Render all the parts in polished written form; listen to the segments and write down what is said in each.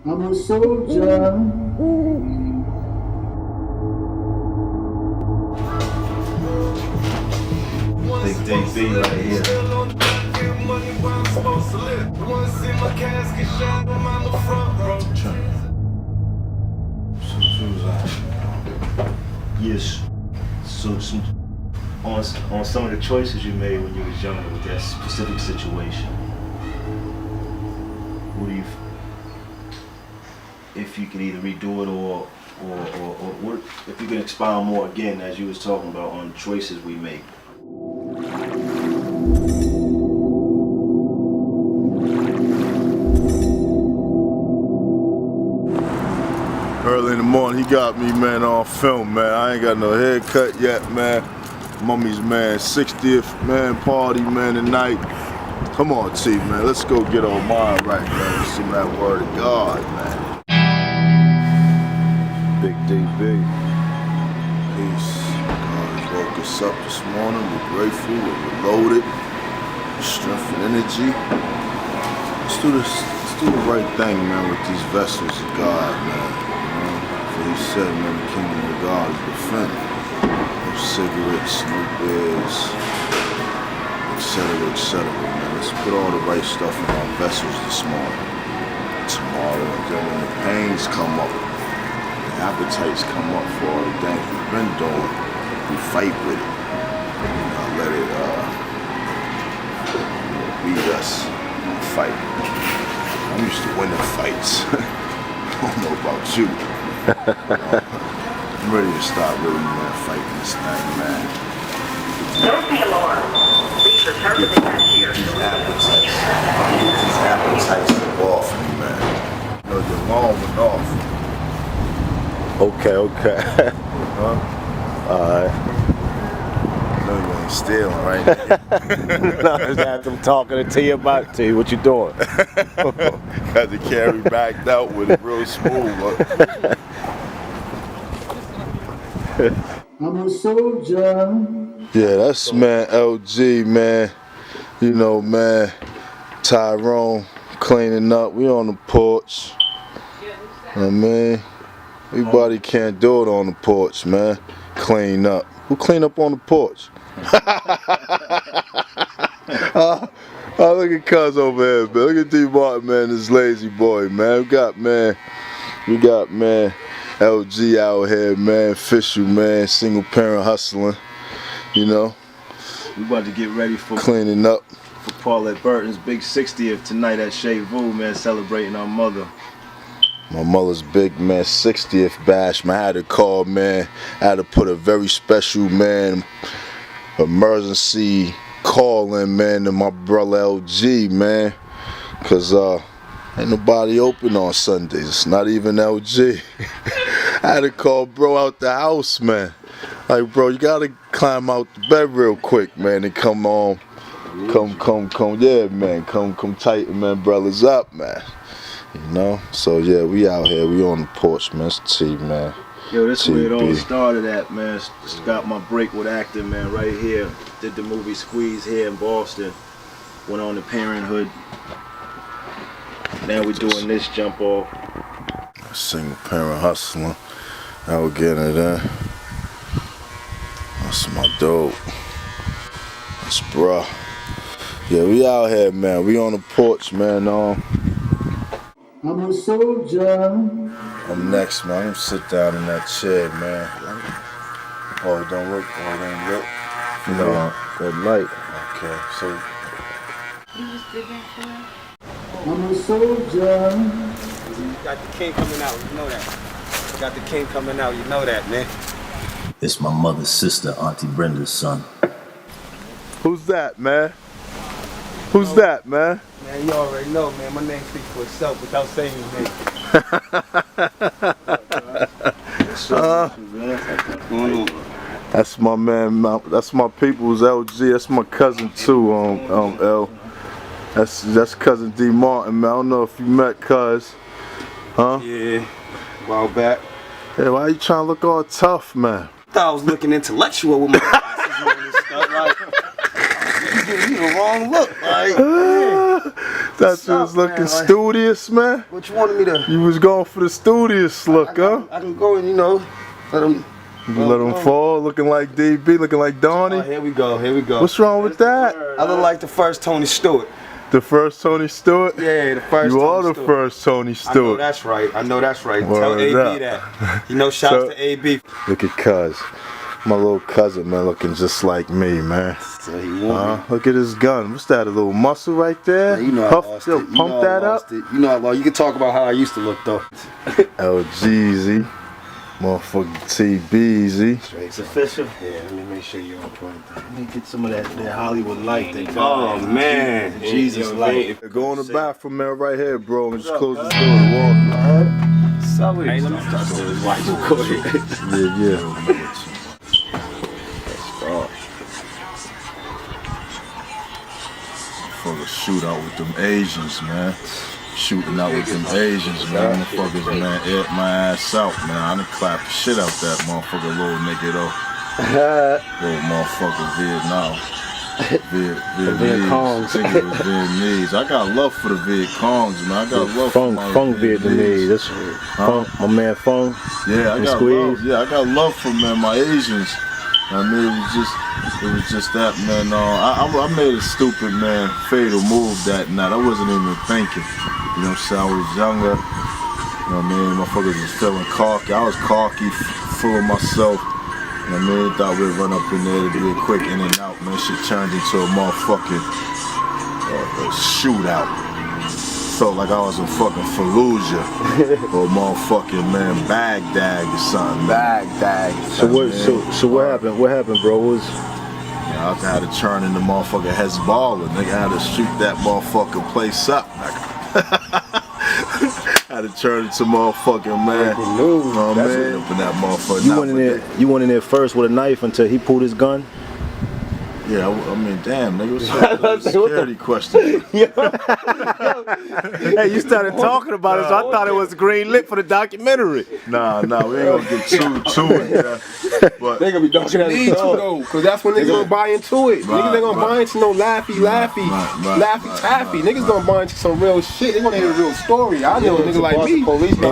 I'm a soldier. Big DB right here. Yes. So on some of the choices you made when you was younger with that specific situation, what do you, if you could either redo it or what, if you can expound more again as you was talking about on choices we make. Early in the morning, he got me, man, on film, man. I ain't got no haircut yet, man. Mummy's, man, 60th, man, party, man, tonight. Come on, T, man, let's go get our mind right, man. Some of that word of God, man. Big DB. Peace. God has woke us up this morning. We're grateful, we're loaded. Strength and energy. Let's do this. Let's do the right thing, man, with these vessels of God, man. He said, man, the kingdom of God is within. No cigarettes, no beers, etc., man. Let's put all the right stuff in our vessels this morning, tomorrow, and then when the pains come up, the appetites come up for all the things we've been doing, we fight with it. Let it beat us and fight. I'm used to winning fights. I don't know about you. I'm ready to start really, man, fighting this thing, man. Don't be alarmed. Please return to the cashier. These appetites off me, man. You know, the alarm went off. Okay. Alright. No, you ain't stealing, right? No, I just I'm talking to you about what you doing. Had to carry backed out with it real smooth. I'm a soldier. Yeah, that's, man, LG, man. You know, man, Tyrone cleaning up. We on the porch. I mean, everybody can't do it on the porch, man. Clean up. Who clean up on the porch? Oh, look at Cuz over here, man. Look at D Martin, man, this lazy boy, man. We got, man, LG out here, man, official, man, single parent hustling, you know. We about to get ready for cleaning up. For Paulette Burton's big 60th tonight at Chez Vu, man, celebrating our mother. My mother's big, man, 60th bash, man. I had to call, man. I had to put a very special, man, emergency call in, man, to my brother LG, man. Cause ain't nobody open on Sundays. It's not even LG. I had to call bro out the house, man. Like, bro, you gotta climb out the bed real quick, man, and come on. Yeah, man. Come tighten, man, brothers up, man. You know? So yeah, we out here, we on the porch, man. It's T, man. Yo, this is where it all started at, man. Got my break with acting, man, right here. Did the movie Squeeze here in Boston. Went on to Parenthood. Now we're doing this jump off. Single parent hustling. Out getting it in. That's my dope. That's bruh. Yeah, we out here, man. We on the porch, man. I'm a soldier. I'm next, man. I'm gonna sit down in that chair, man. Oh, it don't look. No, that light. Okay, so. You just did that for him? I'm a soldier. You got the king coming out, you know that. You got the king coming out, you know that, man. It's my mother's sister, Auntie Brenda's son. Who's that, man? Who's that, man? Man, you already know, man. My name speaks for itself without saying his name. That's my man. That's my people's LG. That's my cousin too. L. That's cousin D Martin, man. I don't know if you met Cuz, huh? Yeah, a while back. Hey, why you trying to look all tough, man? I thought I was looking intellectual with my glasses on and stuff. Like, you giving me the wrong look. Like, Thought you was looking studious, man. What you wanted me to? You was going for the studious look, huh? I can go and, you know, let them. You let him fall, looking like DB, looking like Donnie. Oh, here we go, here we go. What's wrong with that? I look like the first Tony Stewart. The first Tony Stewart? Yeah, the first. You Tony are the Stewart. first Tony I know Stewart. that's right. I know that's right. Word Tell AB up. that. You know, shouts to AB. Look at Cuz. My little cousin, man, looking just like me, man. So he won. Look at his gun. What's that, a little muscle right there? Yeah, you know I lost it. You Pump know that I up. lost it. You know I lost. You can talk about how I used to look though. LGZ. Motherfucking TBZ. It's official. Yeah, let me make sure you're on point. Let me get some of that Hollywood light. Oh man, Jesus light. Go in the bathroom, man, right here, bro, and just close the door and walk. Solid. Hey, let me start this white recording. Yeah. Motherfucker shoot out with them Asians, man. Shooting out with them Asians, man. Motherfuckers, man, ate my ass out, man. I done clapped the shit out that motherfucker, little nigga, though. Little motherfucker, Vietnam. Vietnamese. I think it was Vietnamese. I got love for the Viet Congs, man. I got love for my Vietnamese. That's Fung, my man Fung. Yeah, I got love. Yeah, I got love for, man, my Asians. I mean, it was just that, man. I made a stupid, man, fatal move that night. I wasn't even thinking. You know what I'm saying? I was younger. You know what I mean? Motherfuckers was feeling cocky. I was cocky, full of myself. You know what I mean? Thought we'd run up in there to do a quick in and out, man. Shit turned into a motherfucking shootout. Felt like I was in fucking Fallujah or motherfucking, man, Baghdad or something. Baghdad. So what happened? What happened, bro? I had to turn into motherfucking Hezbollah. Nigga, I had to shoot that motherfucking place up. I had to turn into motherfucking, man. You know what I mean? Up in that motherfucker. You went in there first with a knife until he pulled his gun? Yeah, I mean, damn, nigga, what's a security question? Hey, you started talking about it, so I thought it was green lit for the documentary. Nah, we ain't gonna get too it, yeah. But they gonna be talking at each though, cause that's when niggas gonna buy into it. Niggas ain't gonna buy into no laffy taffy. Niggas gonna buy into some real shit. They wanna hear a real story. I know a nigga like me. I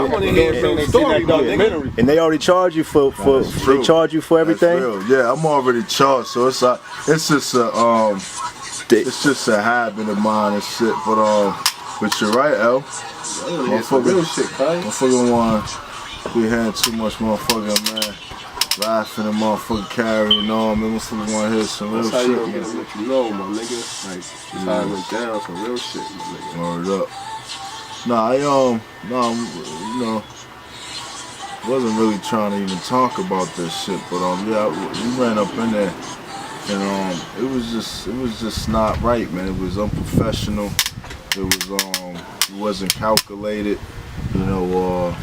wanna hear a real story, nigga. And they already charged you for they charge you for everything? Yeah, I'm already charged, so it's just a habit of mine and shit. But you're right, L. Motherfucker want be having too much motherfucking, man, laughing and motherfucking carrying on. Man, motherfucker want to hear some real shit. That's how you get let you know, my nigga. Like, that's how it went down, some real shit, my nigga. Word up. Nah, you know, wasn't really trying to even talk about this shit, but yeah, we ran up in there. And it was just not right, man. It was unprofessional. It wasn't calculated. You know,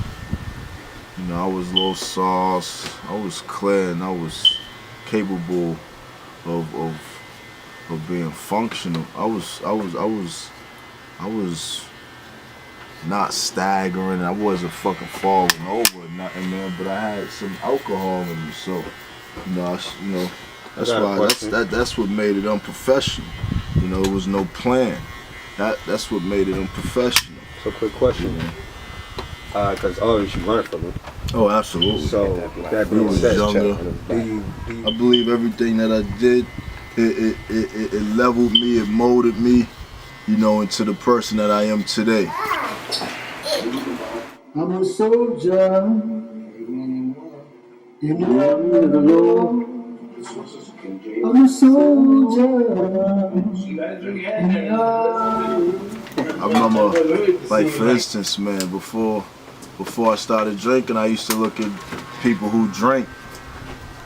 I was low sauce. I was clear, and I was capable of being functional. I was not staggering. I wasn't fucking falling over or nothing, man. But I had some alcohol in me, so you know. That's what made it unprofessional. You know, it was no plan. That's what made it unprofessional. So quick question, man. Cause you learned from it. Oh, absolutely. So that being said, I believe everything that I did, it leveled me, it molded me, you know, into the person that I am today. I'm a soldier in the army of the Lord. I'm a soldier. I remember, like, for instance, man, before I started drinking, I used to look at people who drank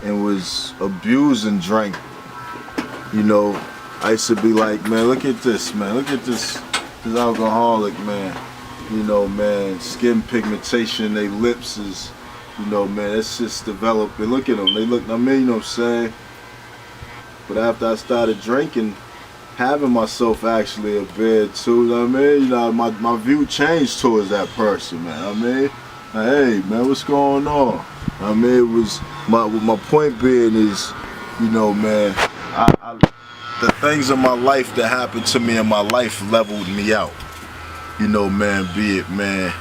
and was abusing drink. You know, I used to be like, man, look at this, man. Look at this alcoholic, man. You know, man, skin pigmentation in their lips is, you know, man, it's just developing. Look at them. They look, I mean, you know what I'm saying? But after I started drinking, having myself actually a beer too, you know what I mean? You know, my view changed towards that person, man. I mean, like, hey, man, what's going on? I mean, it was, my point being is, you know, man, the things in my life that happened to me in my life leveled me out. you know, man, be it, man.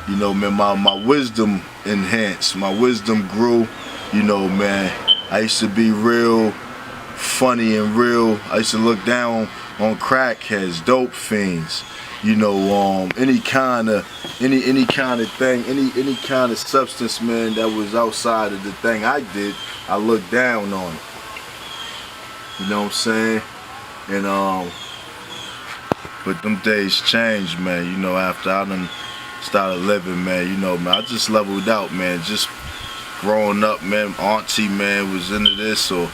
You know, man, my wisdom enhanced. My wisdom grew. You know, man, I used to be real funny and real. I used to look down on crackheads, dope fiends. You know, any kind of thing, any kind of substance, man, that was outside of the thing I did, I looked down on it. You know what I'm saying? And but them days changed, man. You know, after I done started living, man. You know, man, I just leveled out, man. Just growing up, man. Auntie, man, was into this, or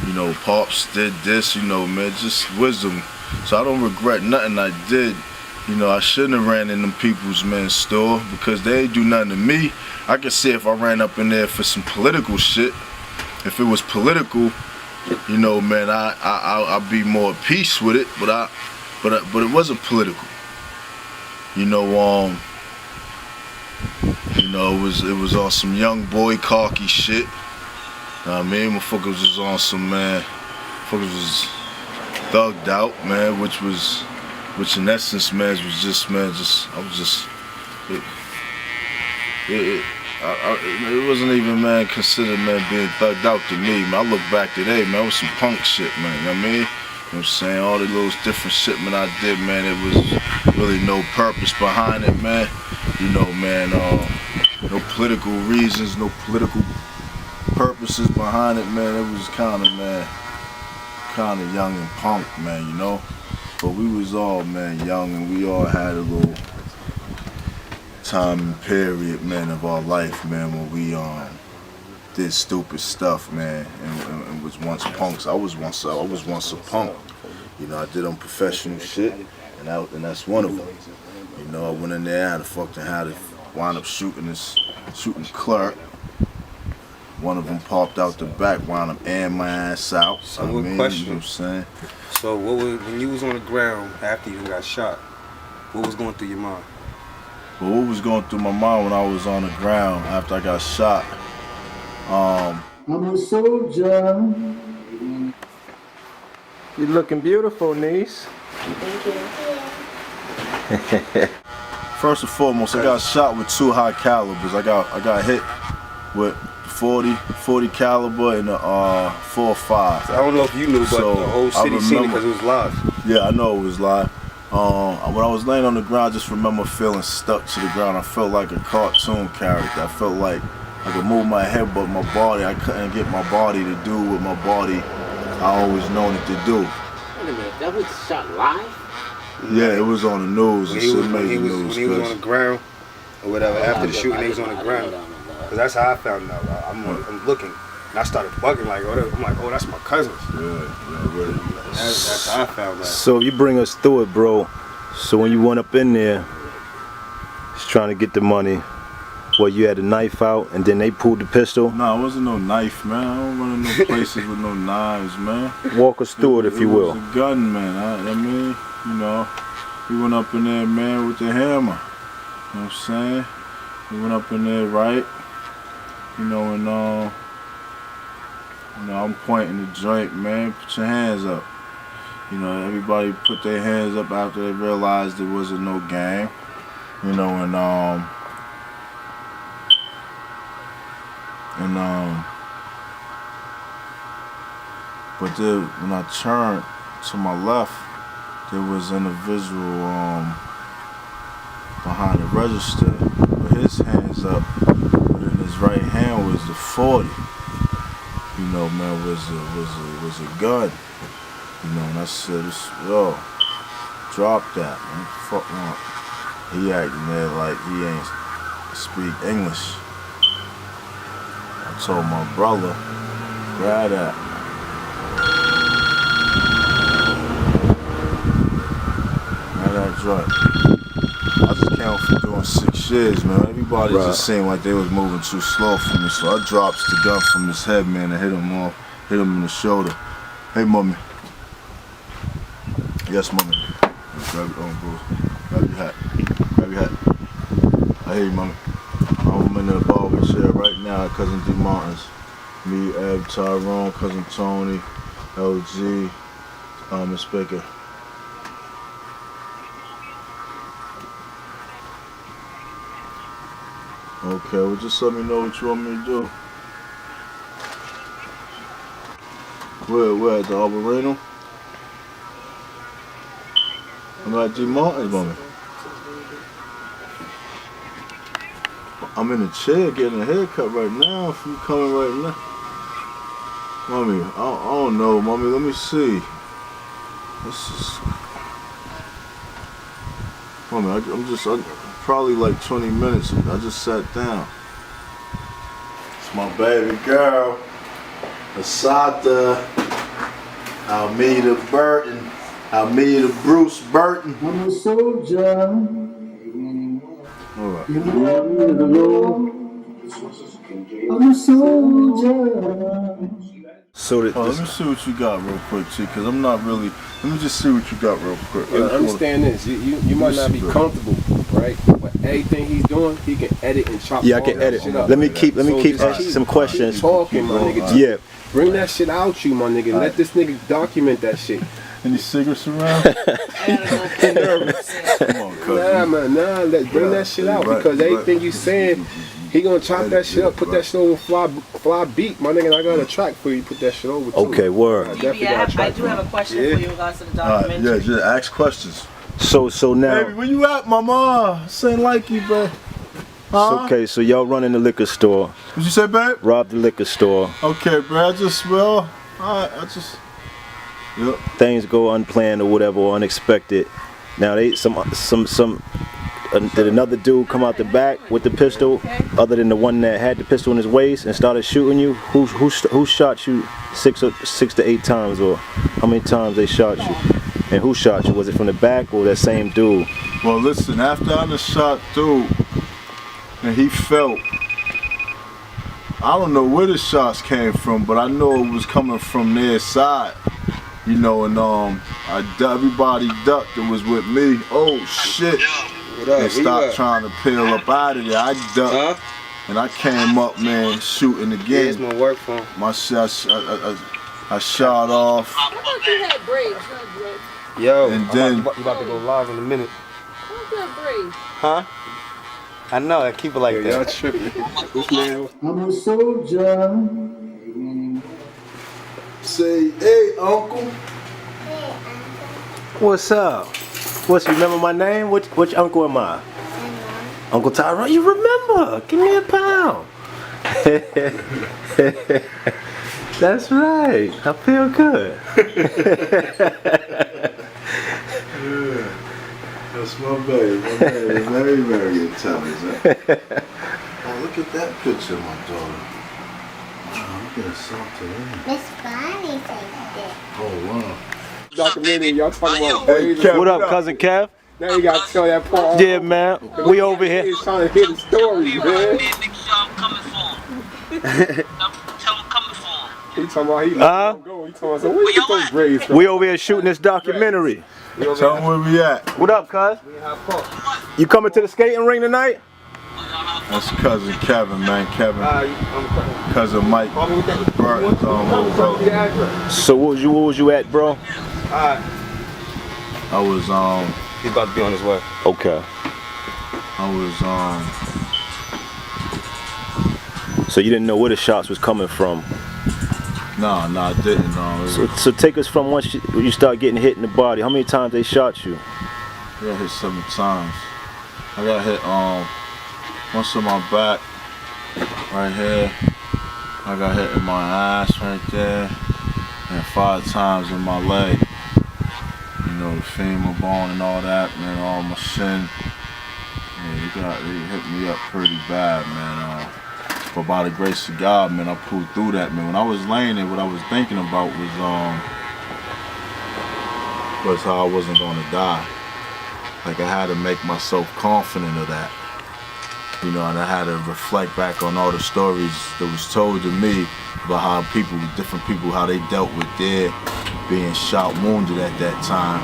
you know, pops did this. You know, man, just wisdom. So I don't regret nothing I did. You know, I shouldn't have ran in them people's, man, store because they ain't do nothing to me. I could see if I ran up in there for some political shit. If it was political, you know, man, I'd be more at peace with it. But it wasn't political. You know, it was on some young boy cocky shit. I mean, motherfuckers was on some, man, motherfuckers was thugged out, man, which in essence, man, was just, man, it wasn't even, man, considered, man, being thugged out to me, man. I look back today, man, it was some punk shit, man, you know what I mean? You know what I'm saying? All the little different shit, man, I did, man, it was really no purpose behind it, man. You know, man, no political reasons, no political purposes behind it, man. It was kind of young and punk, man, you know? But we was all, man, young, and we all had a little time and period, man, of our life, man, when we did stupid stuff, man, and was once punks. I was once a punk. You know, I did unprofessional shit, and that's one of them. You know, I went in there, had to wind up shooting clerk. One of them popped out the back, wound up airing my ass out. So one question. You know what I'm saying? So when you was on the ground after you got shot, what was going through your mind? But what was going through my mind when I was on the ground after I got shot? I'm a soldier. You're looking beautiful, niece. First and foremost, I got shot with 2 high calibers. I got hit with 40 caliber and a 4.5. I don't know if you knew, but So, the whole city seen it because it was live. Yeah, I know it was live. When I was laying on the ground, I just remember feeling stuck to the ground. I felt like a cartoon character. I felt like I could move my head, but my body, I couldn't get my body to do what my body I always known it to do. Wait a minute, that was shot live? Yeah, it was on the news. When he was on the ground or whatever, after the shooting, he was on the ground. Because that's how I found out. I'm looking, and I started bugging like, I'm like, oh, that's my cousins. Yeah, really. That's how I found out. So you bring us through it, bro. So when you went up in there, just trying to get the money, well, you had a knife out, and then they pulled the pistol? No, it wasn't no knife, man. I don't run in no places with no knives, man. Walk us through it, if you will. It was a gun, man. I mean, you know, we went up in there, man, with the hammer. You know what I'm saying? We went up in there, right? You know, and you know, I'm pointing the joint, man. Put your hands up. You know, everybody put their hands up after they realized there wasn't no game. You know, and but then when I turned to my left, there was an individual behind the register with his hands up, but in his right hand was the 40. You know, man, was a gun. You know, and I said, yo, drop that, man. Fuck no. He acting there like he ain't speak English. I told my brother, grab that. Grab that joint. I just came from doing 6 years, man. Everybody just seemed like they was moving too slow for me, so I dropped the gun from his head, man, and hit him in the shoulder. Hey, mommy. Yes, mommy. Grab your hat. Grab your hat. I hear you, mommy. I'm in the barber chair right now at Cousin D Martin's. Me, Eb, Tyrone, Cousin Tony, LG, Miss Baker. Okay, well just let me know what you want me to do. Where at the Arboretum? I'm at G Martin's, mommy. I'm in the chair getting a haircut right now. If you coming right now, mommy, I don't know, mommy. Let me see. This is, mommy. I'm probably like 20 minutes. I just sat down. It's my baby girl, Asada Almeida Burton. Almeida Bruce Burton. I'm a soldier. All right. You never know. I'm a soldier. So let me see what you got real quick, T, because I'm not really. Let me just see what you got real quick. Yo, understand this. You might not be comfortable, right? But everything he's doing, he can edit and chop. yeah, I can edit. Shit up. Let me keep asking some questions. Keep talking, my nigga. Yeah. Bring that shit out, you, my nigga. Let this nigga document that shit. Any cigarettes around? Nervous. Come on, cousin. Nah. Let's bring that shit out because everything you saying, he gonna chop that shit up, put that shit over fly beat, my nigga. And I got a track for you. Put that shit over. Okay, too. word. I do have a question for you in regards to the documentary. Yeah, just ask questions. So now. Baby, where you at, mama? Saying like you, babe. Huh? Okay, so y'all running the liquor store. What you say, babe? Rob the liquor store. Okay, bro. Yep. Things go unplanned or whatever, or unexpected. Now did another dude come out the back with the pistol, other than the one that had the pistol in his waist and started shooting you? Who shot you six to eight times, or how many times they shot you? And who shot you? Was it from the back or that same dude? Well, listen. After I just shot dude, and he felt. I don't know where the shots came from, but I know it was coming from their side. You know, and everybody ducked that was with me. Oh shit! They stopped trying to peel up out of there. I ducked, and I came up, man, shooting again. Here's my work phone. My shot, I shot off. I thought you had braids, not dreads. Yo, and then you about to go live in a minute. I thought you had braids. Huh? I know, I keep it like that. Y'all tripping. This man. I'm a soldier. say, hey, uncle. What's up? Remember my name? Which uncle am I? Uncle Tyrone. You remember? Give me a pound. That's right. I feel good. That's my baby. My baby is very, very intelligent. Oh, look at that picture of my daughter. Wow, look at something. Miss Bonnie said that. Oh, wow. Documentary, y'all talking about braids. What up, cousin Kev? Now you gotta tell that part. Yeah, man. We over here. He's trying to hear the story, man. He talking about he let go. He talking about, so where you get those braids from? We over here shooting this documentary. Tell them where we at. What up, cuz? You coming to the skating ring tonight? That's cousin Kevin, man. Kevin. Cousin Mike. Burton's little brother. So what was you at, bro? I was He's about to be on his way. Okay. I was So you didn't know where the shots was coming from? No, I didn't. So take us from once you start getting hit in the body. How many times they shot you? I got hit 7 times. I got hit once in my back, right here. I got hit in my ass right there, and 5 times in my leg. You know, the femur bone and all that, man, all my shin. Yeah, they hit me up pretty bad, man. But by the grace of God, man, I pulled through that, man. When I was laying there, what I was thinking about was how I wasn't gonna die. Like, I had to make myself confident of that. You know, and I had to reflect back on all the stories that was told to me about how different people, how they dealt with their being shot, wounded at that time.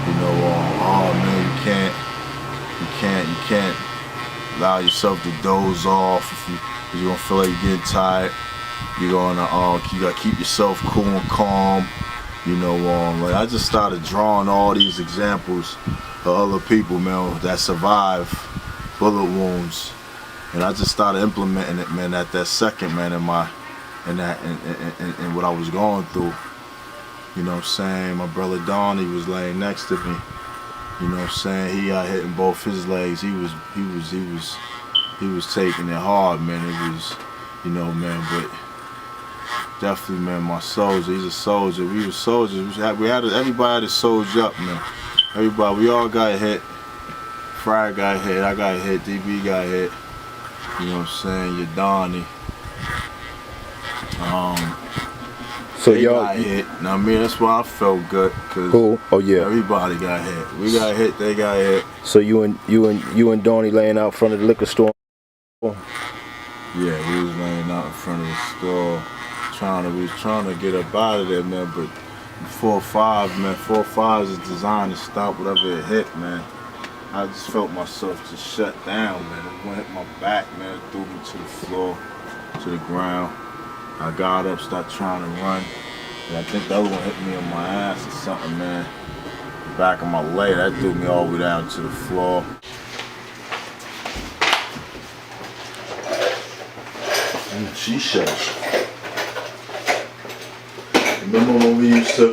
You know, oh man, you can't allow yourself to doze off if you don't feel like you're getting tired. You're gonna, you gotta keep yourself cool and calm. You know, like I just started drawing all these examples of other people, man, that survive bullet wounds And I just started implementing it, man, at that second, man, in what I was going through. You know what I'm saying? My brother Don, he was laying next to me. You know what I'm saying? He got hit in both his legs. He was taking it hard, man. It was, you know, man, but definitely, man, my soldier. He's a soldier. We were soldiers. Everybody had to soldier up, man. Everybody, we all got hit. Fry got hit. I got hit. DB got hit. You know what I'm saying? Your Donnie. So they y'all got hit. Now, I mean, that's why I felt good, cause cool. Oh yeah. Everybody got hit. We got hit. They got hit. So you and Donnie laying out front of the liquor store. Yeah, we was laying out in front of the store, we was trying to get up out of there, man. But 4-5, man, 4-5 is designed to stop whatever it hit, man. I just felt myself just shut down, man. It went hit my back, man. It threw me to the floor, to the ground. I got up, started trying to run. And I think the other one hit me in my ass or something, man. The back of my leg, that threw me all the way down to the floor. Seashells. Remember when we used to,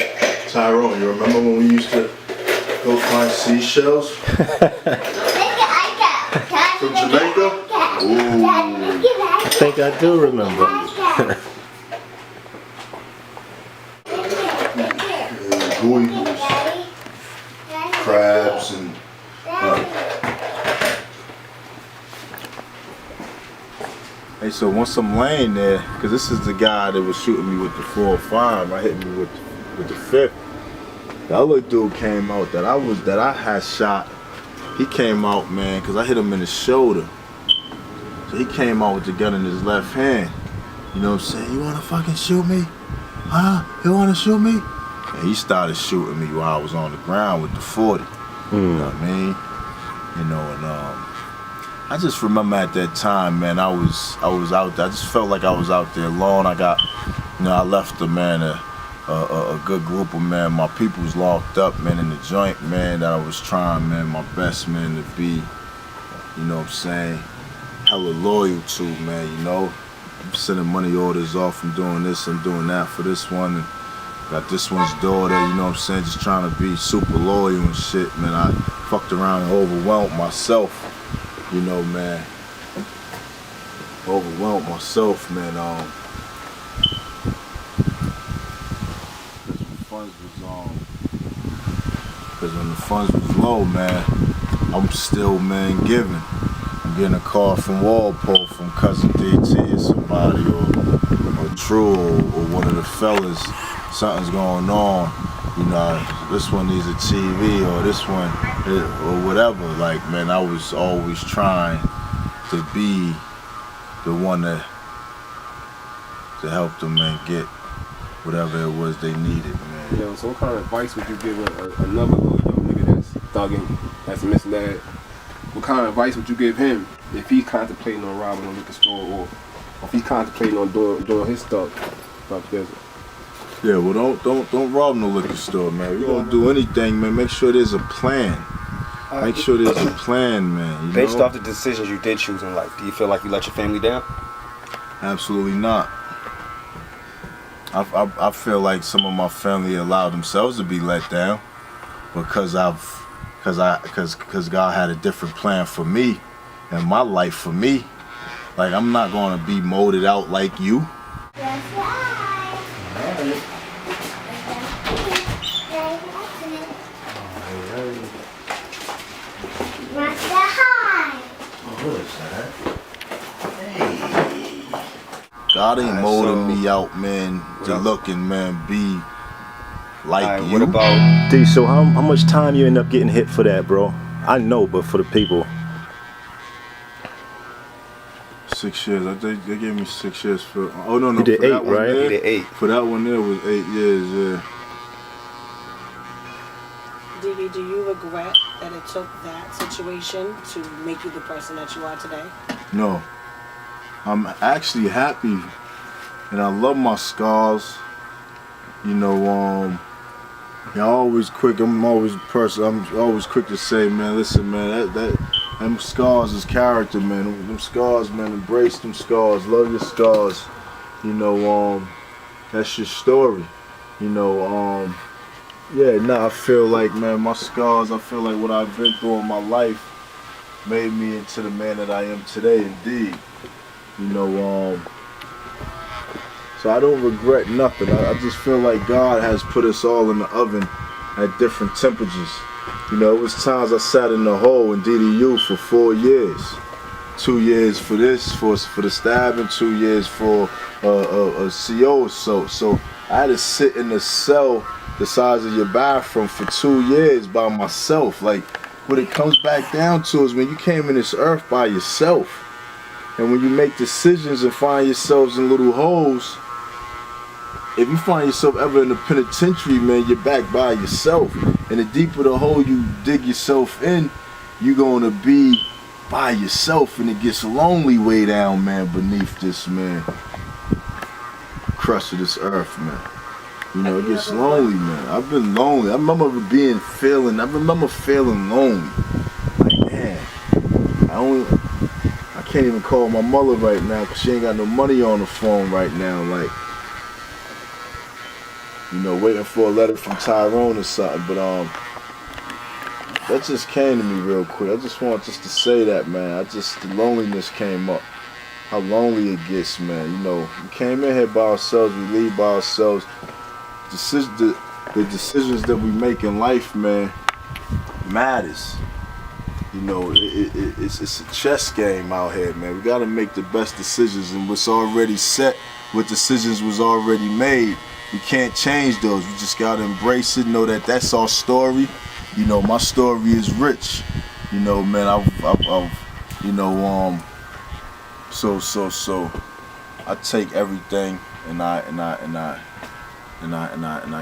Tyrone, you remember when we used to go find seashells? From Jamaica? Ooh. I think I do remember. Gooey, crabs and Hey, so once I'm laying there, because this is the guy that was shooting me with the 4-5, I hit me with the 5th. The other dude came out that I had shot. He came out, man, because I hit him in the shoulder. So he came out with the gun in his left hand. You know what I'm saying? You wanna fucking shoot me? Huh? You wanna shoot me? And he started shooting me while I was on the ground with the 40. You know what I mean? You know, and I just remember at that time, man, I was out there. I just felt like I was out there alone. I left a man, a good group of, man, my people was locked up, man, in the joint, man, that I was trying, man, my best, man, to be, you know what I'm saying, hella loyal to, man, you know. I'm sending money orders off, I'm doing this, I'm doing that for this one, and got this one's daughter, you know what I'm saying, just trying to be super loyal and shit, man. I fucked around and overwhelmed myself. You know, man, overwhelmed myself, man. Because when the funds was low, man, I'm still, man, giving. I'm getting a call from Walpole, from Cousin DT or somebody, or True, or one of the fellas. Something's going on. You know, this one needs a TV, or this one, or whatever. Like, man, I was always trying to be the one to help them, man, get whatever it was they needed, man. Yo, so what kind of advice would you give another little young nigga that's thugging, that's misled? What kind of advice would you give him if he's contemplating on robbing a liquor store, or if he's contemplating on doing his stuff business? Yeah, well, don't rob no liquor store, man. You gonna do anything, man, make sure there's a plan. Make sure there's a plan, man. Based off the decisions you did choose in life, do you feel like you let your family down? Absolutely not. I feel like some of my family allowed themselves to be let down because God had a different plan for me and my life for me. Like, I'm not gonna be molded out like you. God ain't molding me out, man, to look and, man, be like you. What about D, so how much time you end up getting hit for that, bro? I know, but for the people. 6 years. I think they gave me 6 years for. Oh no, you did for 8, that one right? there, you did 8. For that one there was 8 years. Yeah. DB, do you regret that it took that situation to make you the person that you are today? No. I'm actually happy, and I love my scars. You know, I'm always quick. I'm always a person. I'm always quick to say, man, listen, man, Them scars is character, man. Them scars, man. Embrace them scars. Love your scars. You know, that's your story. You know, yeah, nah, I feel like, man, my scars, I feel like what I've been through in my life made me into the man that I am today, indeed. You know, so I don't regret nothing. I just feel like God has put us all in the oven at different temperatures. You know, it was times I sat in the hole in DDU for 4 years. 2 years for this, for the stabbing, 2 years for a CO. So I had to sit in the cell the size of your bathroom for 2 years by myself. Like, what it comes back down to is when you came in this earth by yourself, and when you make decisions and find yourselves in little holes, if you find yourself ever in the penitentiary, man, you're back by yourself. And the deeper the hole you dig yourself in, you're gonna be by yourself, and it gets lonely way down, man, beneath this, man, crust of this earth, man. You know, it gets lonely, man. I've been lonely. I remember feeling lonely. Like, man, I can't even call my mother right now because she ain't got no money on the phone right now. Like, you know, waiting for a letter from Tyrone or something. But that just came to me real quick. I just want just to say that, man. The loneliness came up. How lonely it gets, man. You know, we came in here by ourselves, we leave by ourselves. The decisions that we make in life, man, matters. You know, it's a chess game out here, man. We gotta make the best decisions, and what's already set, what decisions was already made, we can't change those. We just gotta embrace it, know that that's our story. You know, my story is rich. You know, man, you know, so I take everything and I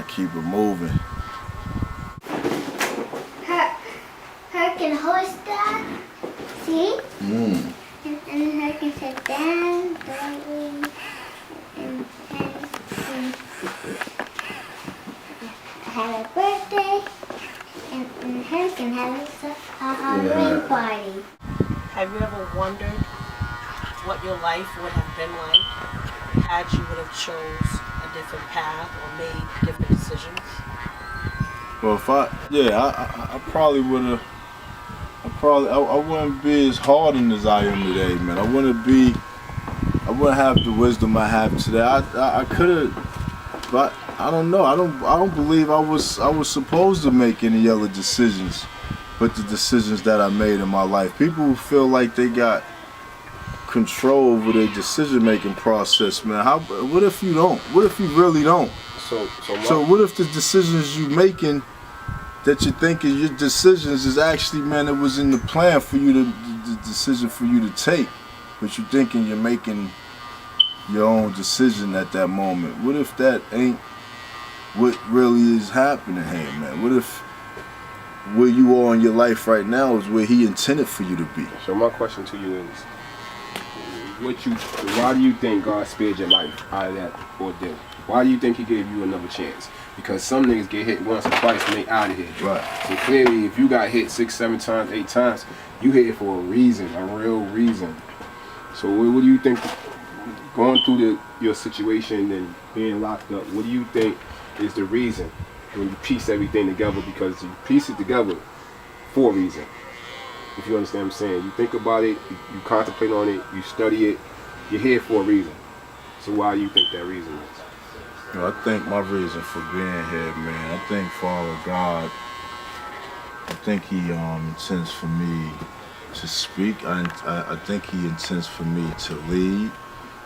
keep it moving. Her can host that. See? And her can sit down, doggy, and have a birthday, and her can have a Halloween party. Have you ever wondered what your life would have been like had you would have chose a different path or made different decisions? Well, I probably would have. I wouldn't be as hardened as I am today, man. I wouldn't have the wisdom I have today. I could have, but I don't know. I don't believe I was supposed to make any other decisions, but the decisions that I made in my life. People who feel like they got control over their decision-making process, man. What if you don't? What if you really don't? So what if the decisions you making that you're thinking your decisions is actually, man, it was in the plan for you to, the decision for you to take, but you're thinking you're making your own decision at that moment. What if that ain't what really is happening here, man? What if where you are in your life right now is where he intended for you to be? So my question to you is, why do you think God spared your life out of that ordeal? Why do you think he gave you another chance? Because some niggas get hit once or twice and they out of here. Right. So clearly, if you got hit 6, 7 times, 8 times, you hit it for a reason, a real reason. So what do you think, going through your situation and being locked up, what do you think is the reason when you piece everything together? Because you piece it together for a reason. If you understand what I'm saying. You think about it, you contemplate on it, you study it, you're here for a reason. So why do you think that reason is? You know, I think my reason for being here, man, I think Father God, I think he intends for me to speak. I think he intends for me to lead,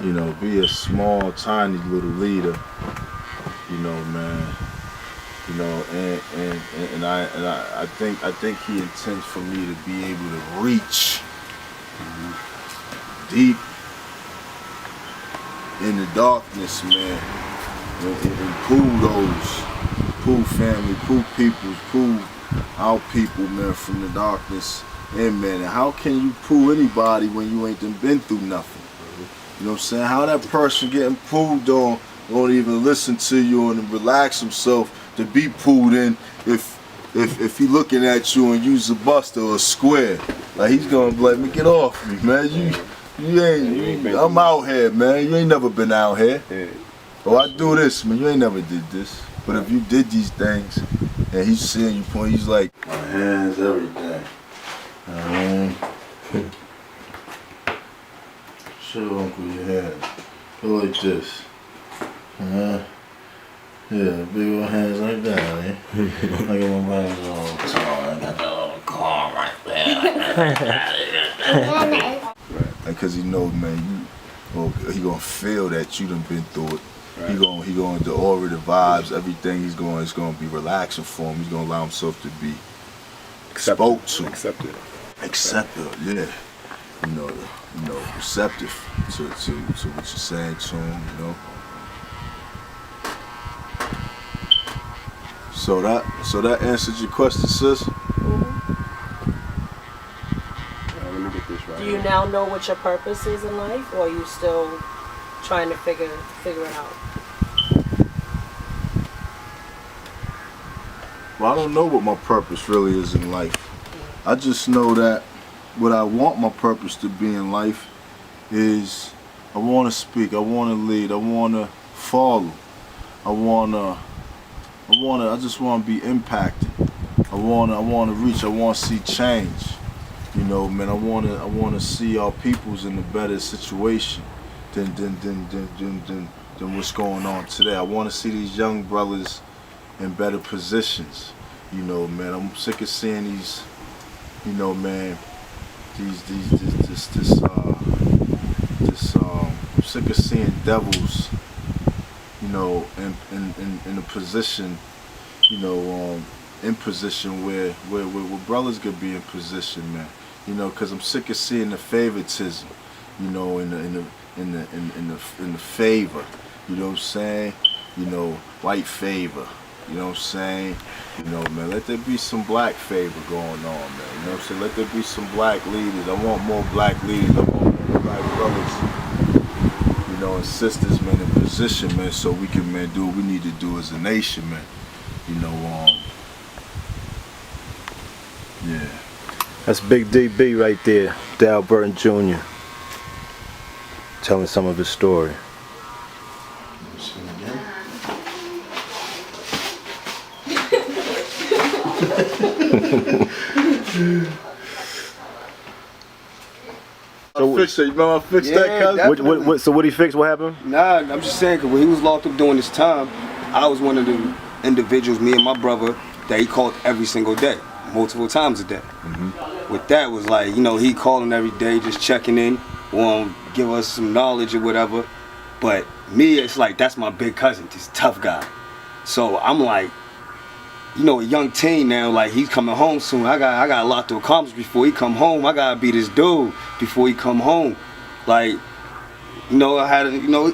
you know, be a small, tiny little leader, you know, man. You know, and I think he intends for me to be able to reach deep in the darkness, man, and pull family, pull people, pull our people, man, from the darkness. And man, how can you pull anybody when you ain't been through nothing? You know what I'm saying? How that person getting pulled on won't even listen to you and relax himself to be pulled in if he looking at you and use a buster or a square. Like he's gonna let me get off me, man. You ain't. I'm out here, man. You ain't never been out here. Yeah. Oh, I do this, man. You ain't never did this. But if you did these things, and he's seeing you point, he's like, my hands, everything. Show Uncle your hands. Go like this. Yeah, big old hands like that, eh? I got my hands all tall. I got that little car right there. Like, cause he knows, man, he gonna feel that you done been through it. Right. He going the aura, the vibes, everything. It's gonna be relaxing for him. He's gonna allow himself to be spoke to, accepted, yeah. You know, receptive to what you're saying to him. You know. So that answered your question, sis. Do you now know what your purpose is in life, or are you still trying to figure it out? Well, I don't know what my purpose really is in life. I just know that what I want my purpose to be in life is I want to speak, I want to lead, I want to follow, I just want to be impacted. I want to reach, I want to see change. You know, man, I want to see our peoples in a better situation than what's going on today. I want to see these young brothers in better positions. You know, man, I'm sick of seeing these, you know, man, I'm sick of seeing devils, you know, in a position, you know, in position where brothers could be in position, man. You know, cause I'm sick of seeing the favoritism, you know, in the favor. You know what I'm saying? You know, white favor. You know what I'm saying? You know, man, let there be some black favor going on, man. You know what I'm saying? Let there be some black leaders. I want more black leaders. I want more black brothers, you know, and sisters, man, in position, man, so we can, man, do what we need to do as a nation, man. You know, yeah. That's Big DB right there, Dal Burton Jr. telling some of his story. I fixed it. You remember I fixed that, cousin? So what he fixed? What happened? Nah, I'm just saying, cause when he was locked up during this time, I was one of the individuals, me and my brother, that he called every single day, multiple times a day. With that was like, you know, he calling every day, just checking in, want to give us some knowledge or whatever. But me, it's like, that's my big cousin, this tough guy. So I'm like, you know, a young teen now, like he's coming home soon. I got a lot to accomplish before he come home. I gotta be this dude before he come home. Like, you know,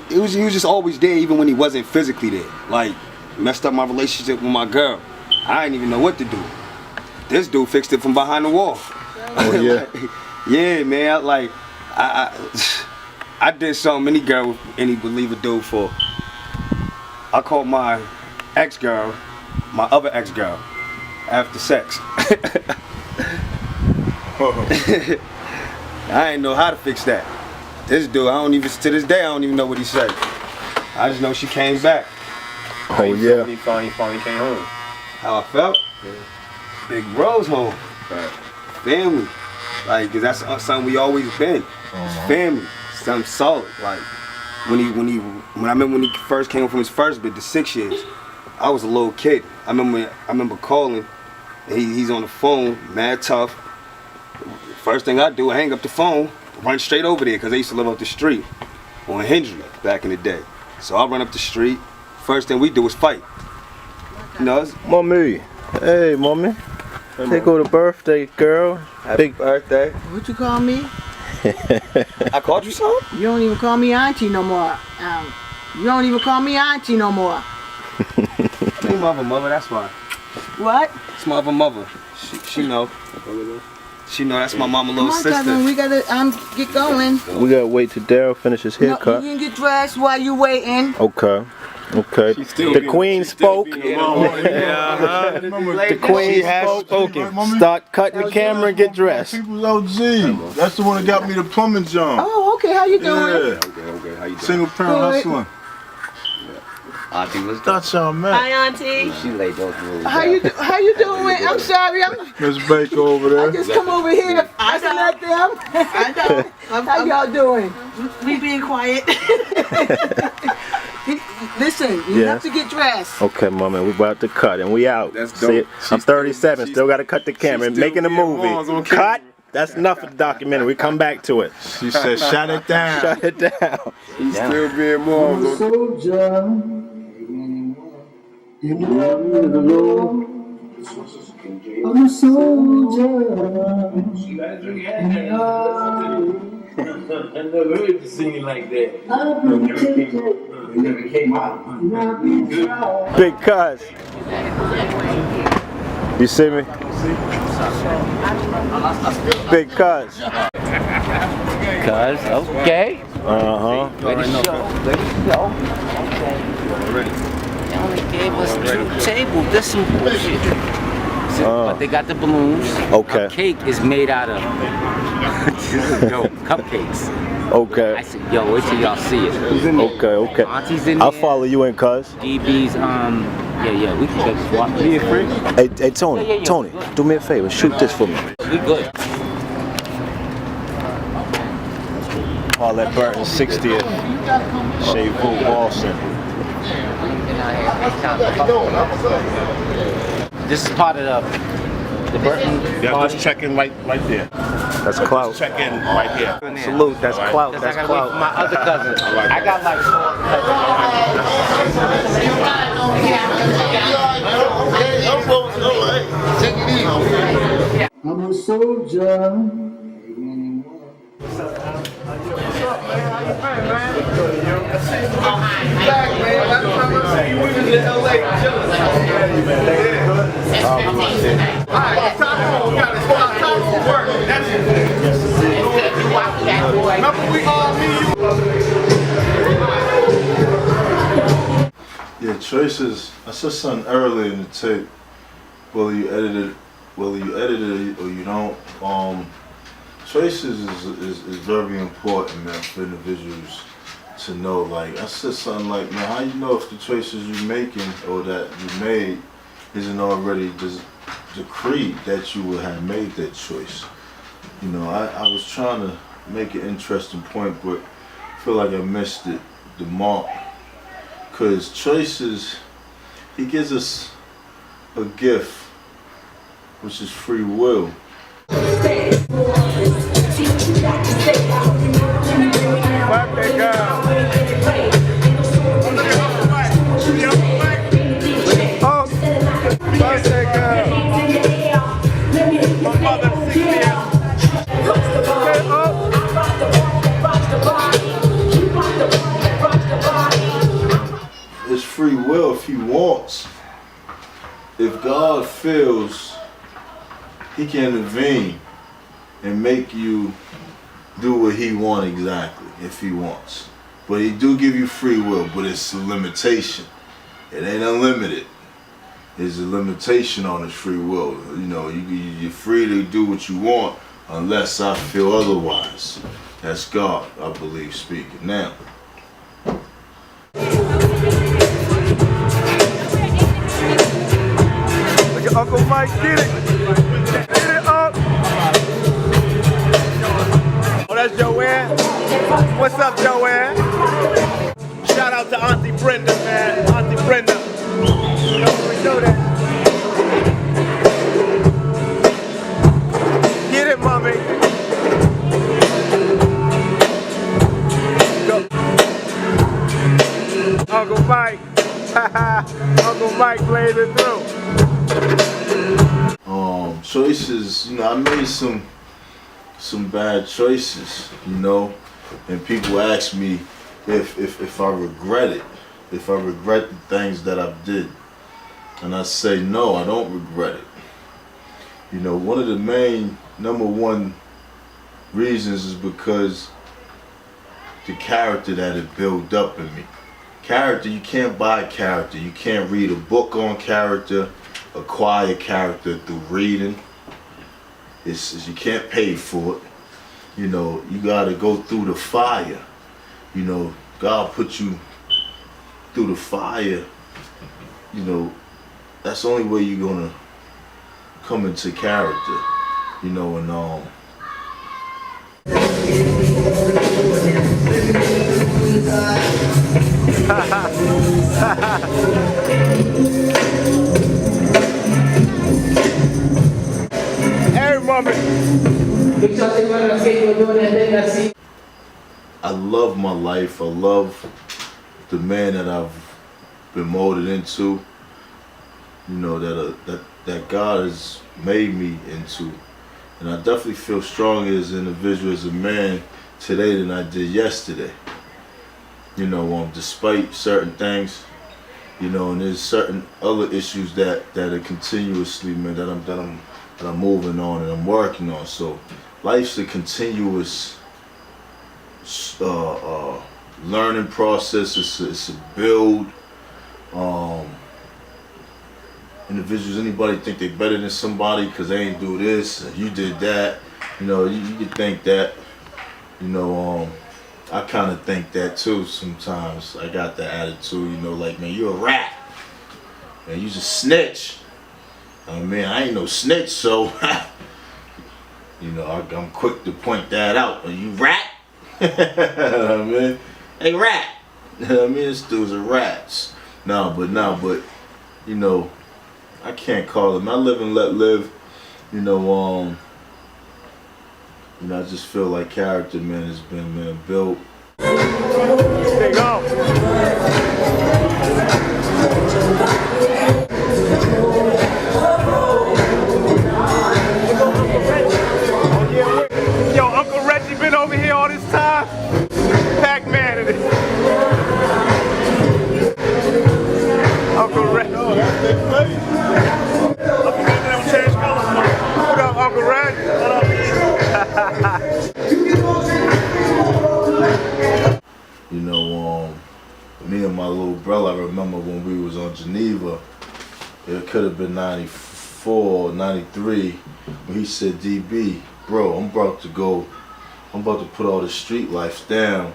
he was just always there, even when he wasn't physically there. Like, messed up my relationship with my girl. I didn't even know what to do. This dude fixed it from behind the wall. Oh yeah. Yeah, man. I did something any girl, any believer do for. I called my ex-girl, my other ex-girl, after sex. I ain't know how to fix that. This dude, to this day, I don't even know what he said. I just know she came back. Oh yeah. He finally came home. How I felt? Yeah. Big Rose home. Right. Family. Like, cause that's something we always been. Family. Something solid. Like, when I remember when he first came home from his first bid, the 6 years, I was a little kid. I remember calling, and he's on the phone, mad tough. First thing I do, I hang up the phone, run straight over there, because I used to live up the street on Hendry back in the day. So I run up the street. First thing we do is fight. You know, Mommy. Hey, mommy. Hey, go to birthday, girl. Happy birthday. What you call me? I called you something? You don't even call me auntie no more. You don't even call me auntie no more. You mother, that's why. What? It's my other mother. She know. She know that's my mama little sister. Cousin, we gotta get going. We gotta wait till Daryl finish his haircut. No, you can get dressed while you waiting. Okay. Okay. The Queen spoke. The Queen has spoken. Start cutting the camera and get dressed. People's OG. That's the one that got me the plumbing job. Oh, okay. How you doing? Yeah. Okay. How you doing? Single parent hustling. Auntie, what's That's y'all met. Hi, Auntie. She laid those rules. How you doing? I'm sorry. Miss Baker over there. I just come over here. I don't let them. I know. How y'all doing? We being quiet. Listen, you have to get dressed. Okay, mama, we about to cut and we out. That's See, dope. I'm 37, still got to cut the camera. still Making a being moms on movie. camera. Cut. That's enough for the documentary. We come back to it. She said, shut it down. Shut it down. He's still being moms on Soldier, in the army of the Lord. I'm a soldier. In the army. I never heard you singing like that. I've been protected. It never came out. And I've been tried. Big cuz. You see me? Big cuz. Cuz, okay. Uh-huh. Ready to show. They only gave us 2 tables. That's some bullshit. But they got the balloons. Okay. A cake is made out of this is dope. Cupcakes. Okay. I said, yo, wait till y'all see it. Okay. Auntie's in I'll there. follow you in, cuz. DB's, yeah, we can go swap. You free? Hey, Tony, Yeah. Tony, do me a favor. Shoot this for me. We good. All that Burton 60th. Shave Boo, Boston. This is part of the Burton. Yeah, just check in right there. That's clout. Check in right here. Salute, that's clout, That's that's I gotta wait for clout. my other cousins. I got like 4. I'm a soldier. Yeah, choices. I said something earlier in the tape. Whether you edit it or you don't. Choices is very important, man, for individuals to know. Like I said something like, man, how you know if the choices you're making or that you made isn't already decreed that you would have made that choice. You know, I was trying to make an interesting point, but I feel like I missed the mark. Because choices, he gives us a gift, which is free will. It's free will if he wants. If God feels he can intervene and make you do what he wants exactly, if he wants. But he do give you free will, but it's a limitation. It ain't unlimited. There's a limitation on his free will. You know, you're free to do what you want unless I feel otherwise. That's God, I believe, speaking. Now, Look at Uncle Mike, get it. Get it up. Oh, that's Joanne. What's up, Joanne? Shout out to Auntie Brenda, man. Auntie Brenda. You know that. Get it, mommy. Go. Uncle Mike. Uncle Mike played it through. choices, you know, I made some bad choices, you know, and people ask me if I regret it, if I regret the things that I did, and I say no, I don't regret it. You know, one of the main number one reasons is because the character that it built up in me. character, you can't buy character. You can't read a book on character, acquire character through reading. You can't pay for it. You know, you gotta go through the fire. You know, God put you through the fire. You know, that's the only way you're gonna come into character. You know, and I love my life. I love the man that I've been molded into. You know, that God has made me into. And I definitely feel stronger as an individual, as a man today than I did yesterday. You know, despite certain things, you know, and there's certain other issues that are continuously, man, that I'm moving on and I'm working on. So life's a continuous learning process. It's a build. Individuals, anybody think they're better than somebody because they ain't do this and you did that. You know, you could think that. You know, I kind of think that too sometimes. I got the attitude, you know, like, man, you a rat. Man, you just snitch. I mean, I ain't no snitch, so, you know, I'm quick to point that out. Are you rat? You know what I mean? Hey, rat. You know what I mean? This dude's a rat. No, but, you know, I can't call him. I live and let live. You know, I just feel like character, man, has been, man, built. Stay go. Yo, Uncle Reggie been over here all this time. Pac-Man in it. Uncle Reggie. Oh, that's big place. What up, Uncle Reggie? You know, me and my little brother, I remember when we was on Geneva, it could have been 94, 93, when he said, DB, bro, I'm about to put all the street life down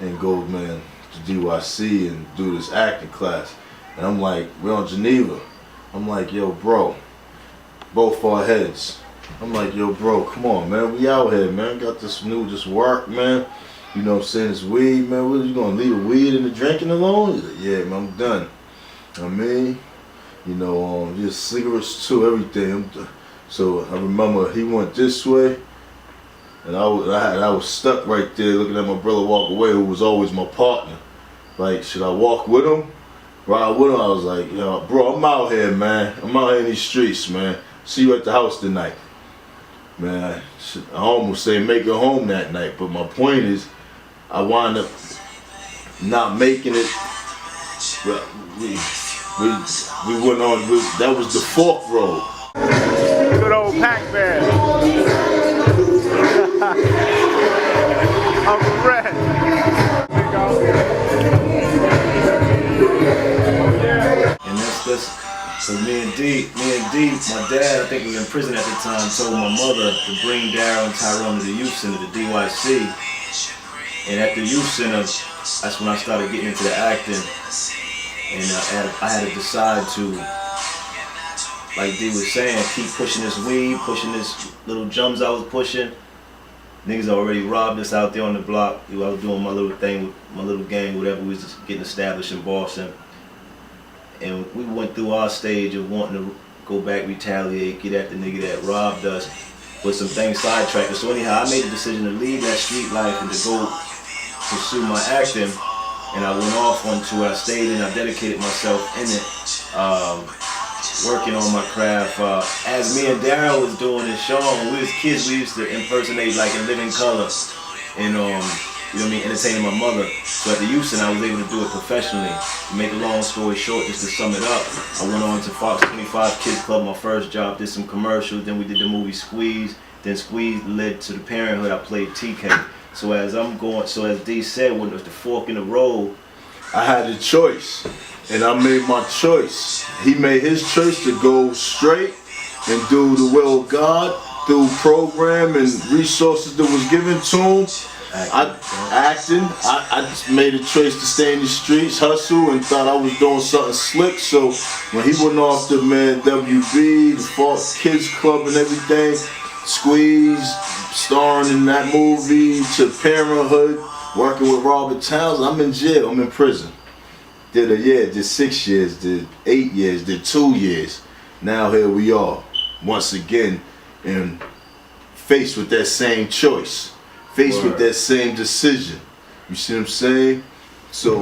and go, man, to DYC and do this acting class. And I'm like, we're on Geneva. I'm like, yo, bro, both our heads. I'm like, yo, bro, come on, man, we out here, man. Got this new, just work, man. You know what I'm saying? It's weed, man. What, you gonna leave the weed and the drinking alone? He's like, yeah, man, I'm done. I mean, you know, just cigarettes too, everything. So I remember he went this way, and I was stuck right there looking at my brother walk away, who was always my partner. Like, should I walk with him? Ride with him? I was like, yo, bro, I'm out here, man. I'm out here in these streets, man. See you at the house tonight. Man, I almost say make it home that night, but my point is, I wound up not making it. But we went on. That was the fork road. Good old Pac-Man. Uncle Red. And that's so me and D, my dad, I think was in prison at the time, told my mother to bring Daryl and Tyrone to the youth center, the DYC. And at the youth center, that's when I started getting into the acting. And I had to decide to, like D was saying, keep pushing this weed, pushing this little jumps I was pushing. Niggas already robbed us out there on the block. I was doing my little thing, my little gang, whatever. We was just getting established in Boston. And we went through our stage of wanting to go back, retaliate, get at the nigga that robbed us. But some things sidetracked us. So anyhow, I made the decision to leave that street life and to go pursue my acting. And I went off onto it. I stayed in, I dedicated myself in it, working on my craft. As me and Daryl was doing this show, when we was kids, we used to impersonate like in living color. And you know what I mean, entertaining my mother. So at the youth center, I was able to do it professionally. To make a long story short, just to sum it up, I went on to Fox 25 Kids Club, my first job, did some commercials, then we did the movie Squeeze, then Squeeze led to the Parenthood, I played TK. So as D said, when it was the fork in the road, I had a choice, and I made my choice. He made his choice to go straight and do the will of God through program and resources that was given to him. I just made a choice to stay in the streets, hustle, and thought I was doing something slick. So when he went off to, man, WB, the Fox Kids Club and everything, Squeeze, starring in that movie, to Parenthood, working with Robert Townsend, I'm in jail, I'm in prison. Did a year, did 6 years, did 8 years, did 2 years. Now here we are, once again, and faced with that same choice. Faced with that same decision. You see what I'm saying? So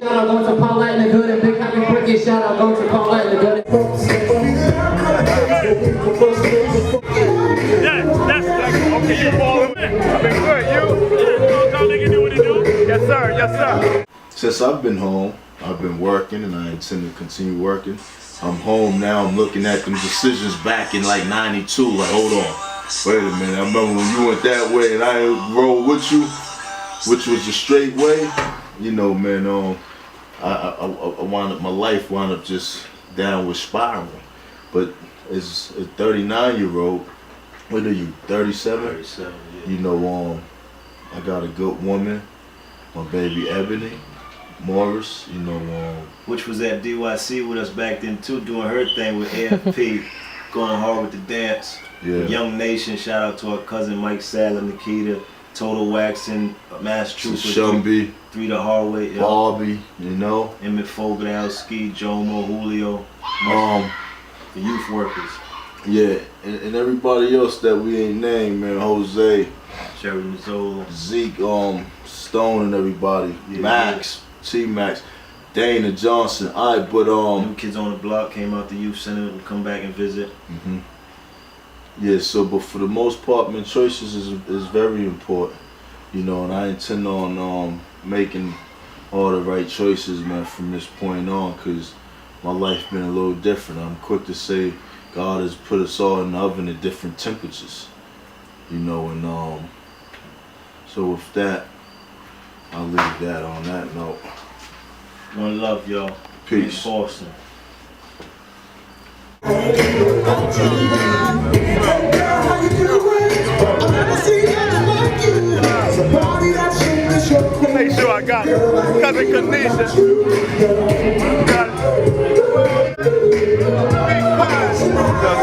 shout out going to Paulette in the good and Big Happy Cricket. Shout out going to Paulette in the good. Okay, you falling in. I've been good. You? How nigga do what he do? Yes, sir. Yes, sir. since I've been home, I've been working and I intend to continue working. I'm home now, I'm looking at them decisions back in like 92, like hold on, wait a minute, I remember when you went that way and I rolled with you, which was the straight way, you know, man, I wound up, my life wound up just downward spiraling. But as a 39-year-old, what are you, 37? 37, yeah. You know, I got a good woman, my baby Ebony, Morris, you know, which was at DYC with us back then too, doing her thing with AFP, going hard with the dance. Yeah. Young Nation, shout out to our cousin Mike Sadler, Nikita, Total Waxing, Mass Trooper, Shumby, Three the Hardway, Bobby, you know, Emmett Fogelowski, Jomo, Julio, the youth workers. Yeah, and everybody else that we ain't named, man, Jose, Sherry Mazzola, Zeke, Stone and everybody, yeah, Max, T-Max, Dana Johnson, alright, but New Kids on the Block came out the youth center to come back and visit. Yeah, so but for the most part, man, choices is very important, you know, and I intend on making all the right choices, man, from this point on, cause my life been a little different. I'm quick to say God has put us all in the oven at different temperatures, you know, and so with that, I'll leave that on that note. One love, y'all. Peace. In Boston. Make sure I got it. Cousin Kanisha. Got it. Cousin Kanisha,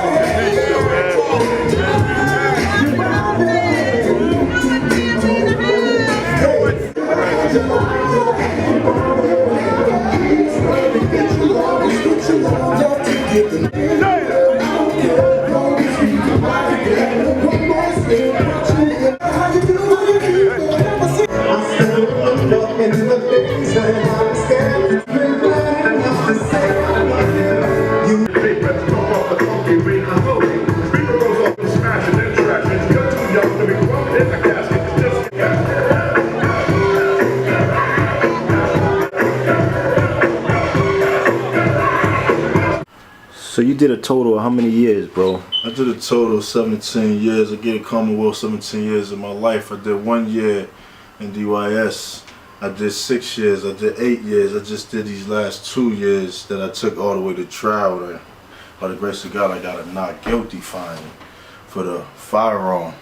So you did a total of how many years, bro? I did a total of 17 years. I get a Commonwealth 17 years of my life. I did 1 year in DYS. I did 6 years. I did 8 years. I just did these last 2 years that I took all the way to trial. And by the grace of God, I got a not guilty finding for the firearm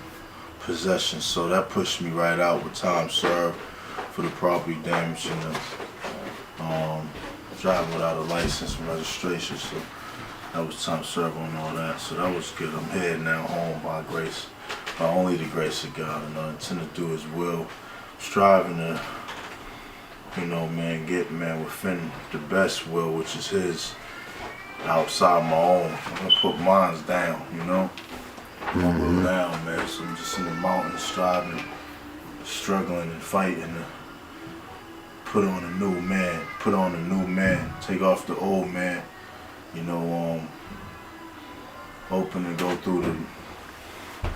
possession. So that pushed me right out with time served for the property damage and the driving without a license and registration. So that was time served on all that, so that was good. I'm heading now home by grace, by only the grace of God, and I intend to do His will. Striving to, you know, man, get, man, within the best will, which is His, outside my own. I'm gonna put mines down, you know? Down, man, so I'm just in the mountains striving, struggling and fighting to put on a new man, take off the old man. You know, open and go through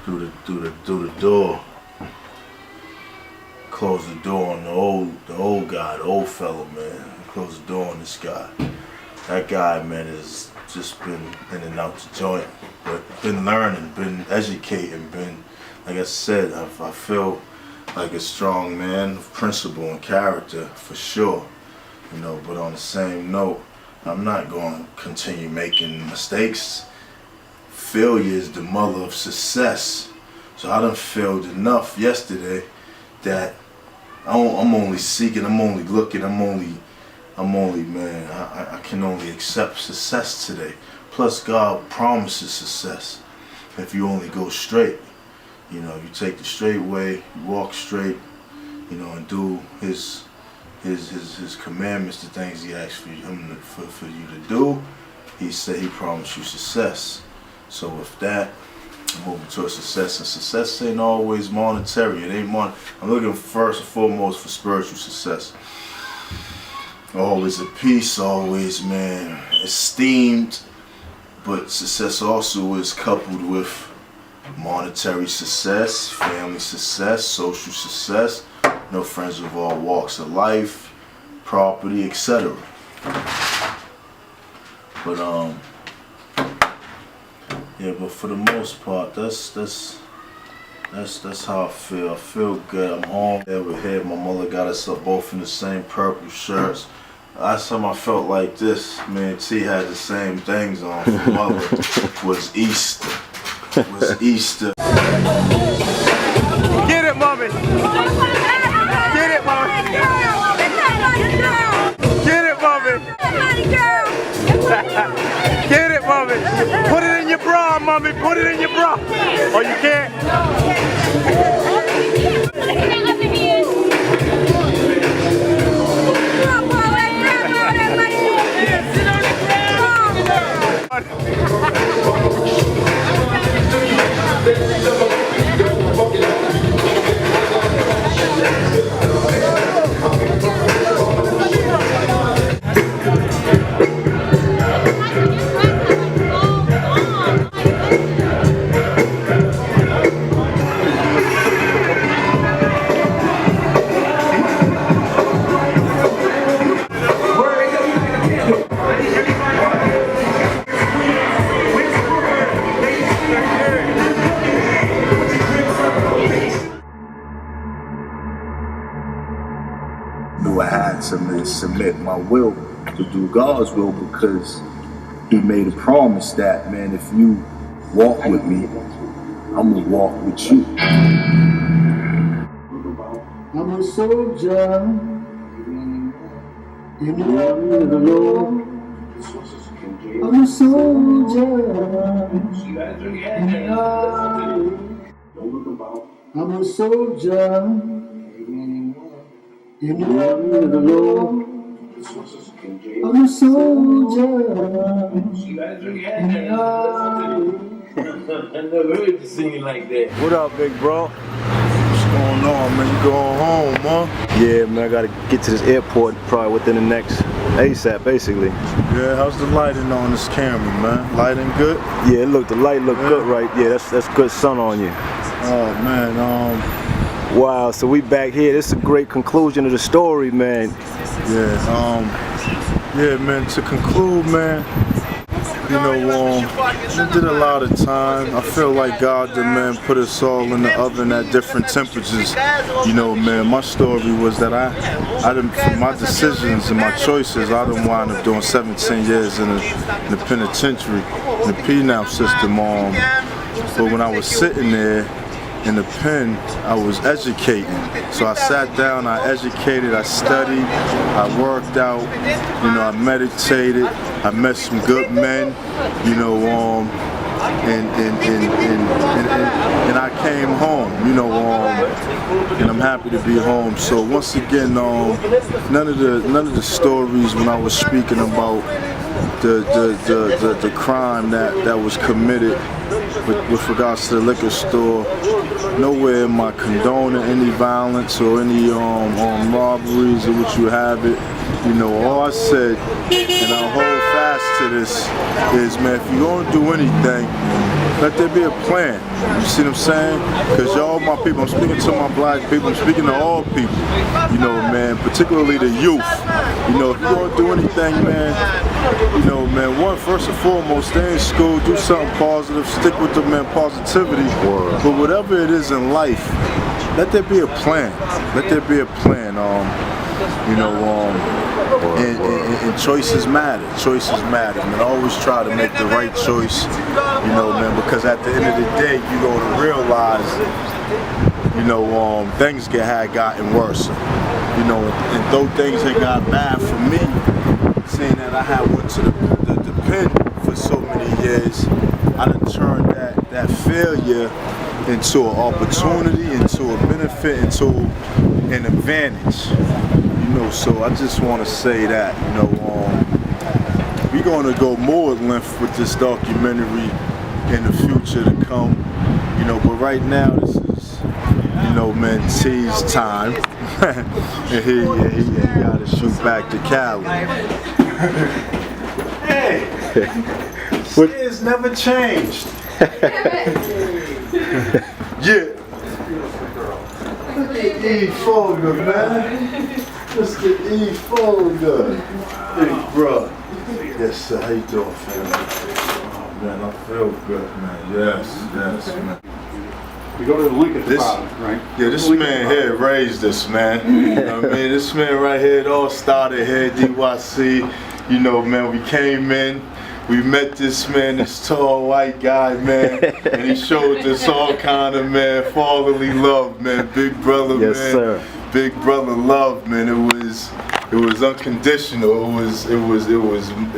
the door. Close the door on the old guy, the old fella, man. Close the door on this guy. That guy, man, has just been in and out the joint. but been learning, been educating, been, like I said, I feel like a strong man of principle and character for sure, you know. But on the same note, I'm not going to continue making mistakes. Failure is the mother of success. So I done failed enough yesterday that I'm only seeking, I'm only looking, I'm only, man, I can only accept success today. Plus God promises success if you only go straight. You know, you take the straight way, you walk straight, you know, and do his commandments, the things he asked for you to do. He said he promised you success. So with that, I'm moving towards success, and success ain't always monetary. It ain't I'm looking first and foremost for spiritual success. Always at peace, always, man, esteemed. But success also is coupled with monetary success, family success, social success, no friends of all walks of life, property, etc. But yeah, but for the most part, that's how I feel. I feel good. I'm home there with here. My mother got us up both in the same purple shirts. Last time I felt like this, me and T had the same things on for mother, was Easter. Was Easter. Get it, mommy. Get it, mommy. Get it, mommy. Get it, mommy. Put it in your bra, mommy. Put it in your bra. Oh, you can't? Knew I had to submit my will to do God's will, because he made a promise that, man, if you walk with me, I'm gonna walk with you. I'm a soldier in the army of the Lord. I'm a soldier in the army. I'm a soldier in the army of the Lord. I'm a soldier in the army. I never heard you singing like that. What up, big bro? What's going on, man? You going home, huh? Yeah, man, I gotta get to this airport probably within the next ASAP, basically. Yeah, how's the lighting on this camera, man? Lighting good? Yeah, look, the light look good, right? Yeah, that's good sun on you. Oh man, wow, so we back here. This is a great conclusion of the story, man. Yeah, man, to conclude, man, you know, it did a lot of time. I feel like God did, man, put us all in the oven at different temperatures. You know, man, my story was that I didn't, my decisions and my choices, I didn't wind up doing 17 years in the penitentiary, in the penal system. But when I was sitting there in the pen, I was educating. So I sat down, I educated, I studied, I worked out, you know, I meditated, I met some good men, you know, and I came home, you know, and I'm happy to be home. So once again, none of the stories when I was speaking about the crime that was committed with regards to the liquor store, nowhere am I condoning any violence or any robberies or what you have it. You know, all I said, and I hold fast to this, is, man, if you're gonna do anything, let there be a plan. You see what I'm saying? Because y'all my people, I'm speaking to my black people, I'm speaking to all people, you know, man, particularly the youth. You know, if you're gonna do anything, man, you know, man, first and foremost, stay in school, do something positive, stick with the, man, positivity. But whatever it is in life, let there be a plan. Let there be a plan. You know, and choices matter. Choices matter, man. Always try to make the right choice, you know, man, because at the end of the day, you go to realize, you know, things had gotten worse. You know, and though things had got bad for me, saying that I had went to the pen for so many years, I done turned that failure into an opportunity, into a benefit, into an advantage. You know, so I just want to say that, you know, we're going to go more at length with this documentary in the future to come. You know, but right now this is, you know, man, T's time. And he got to shoot back to Cali. Hey, it's never changed. Yeah. Look at E. Folger, man. Mr. E. Folger. Big bro. Yes, sir. How you doing, family? Oh, man, I feel good, man. Yes, man. We go to the link at the bottom, right? Yeah, this man here raised us, man. You know what I mean? This man right here, it all started here, DYC. You know, man, we came in. We met this man, this tall white guy, man, and he showed us all kind of, man, fatherly love, man, big brother, yes, man, sir. Big brother love, man. It was unconditional. It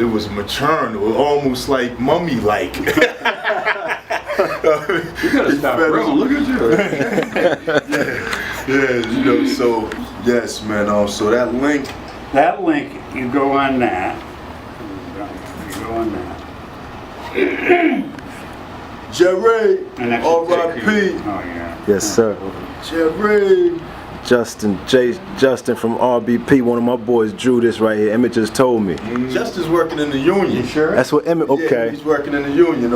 was maturing. It was almost like mummy-like. You gotta stop growing. Look at you. yeah, you know. So yes, man. So that link. That link, you go on that. On that. Jerry, R.I.P. Oh yeah. Yes, sir. Jerry. Justin from RBP, one of my boys drew this right here. Emmett just told me. Justin's working in the union. You sure? That's what Emmett, okay. Yeah, he's working in the union.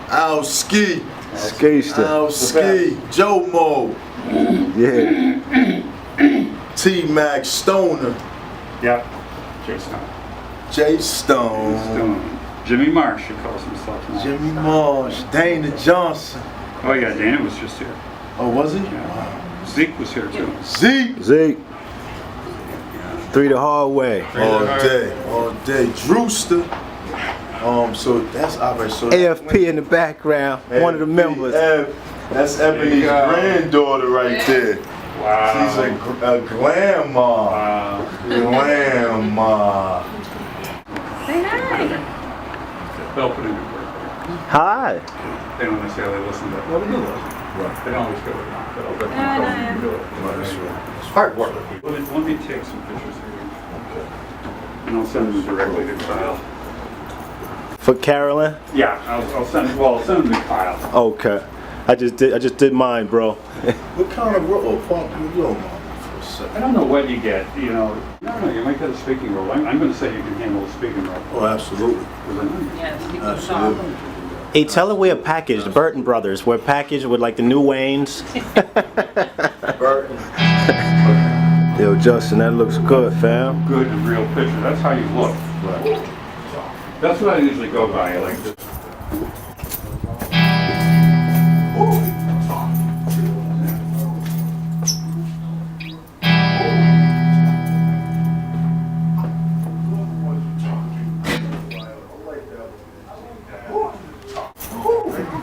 Al Ski. Skayster. Al Ski. Joe Mo. Yeah. T-Mac Stoner. Yep. Jay Stone. Jay Stone. Jimmy Marsh, he calls himself now. Jimmy Marsh. Dana Johnson. Oh yeah, Dana was just here. Oh, was he? Yeah. Wow. Zeke was here too. Zeke. Three the hard way. All day. Drewster. So that's alright. So AFP in the background, AFP, one of the members. That's Ebony's granddaughter right there. Wow. She's a grandma. Wow. Grandma. Say hi. They'll put in a word. Hi. They don't necessarily listen to it. Well, they do listen. Right. They don't always go with it. But I'll definitely tell them to do it. That's right. It's hard work. Let me take some pictures here. And I'll send them directly to Kyle. For Carolyn? Yeah, I'll send them to Kyle. Okay. I just did mine, bro. What kind of role? I don't know what you get, you know. No, you might get a speaking role. I'm going to say you can handle a speaking role. Oh, absolutely. Yes, Absolutely. Hey, tell her we're packaged. The Burton brothers. We're packaged with like the new Waynes. Burton. Yo, Justin, that looks good, fam. Good and real picture. That's how you look. Right. That's what I usually go by, like this.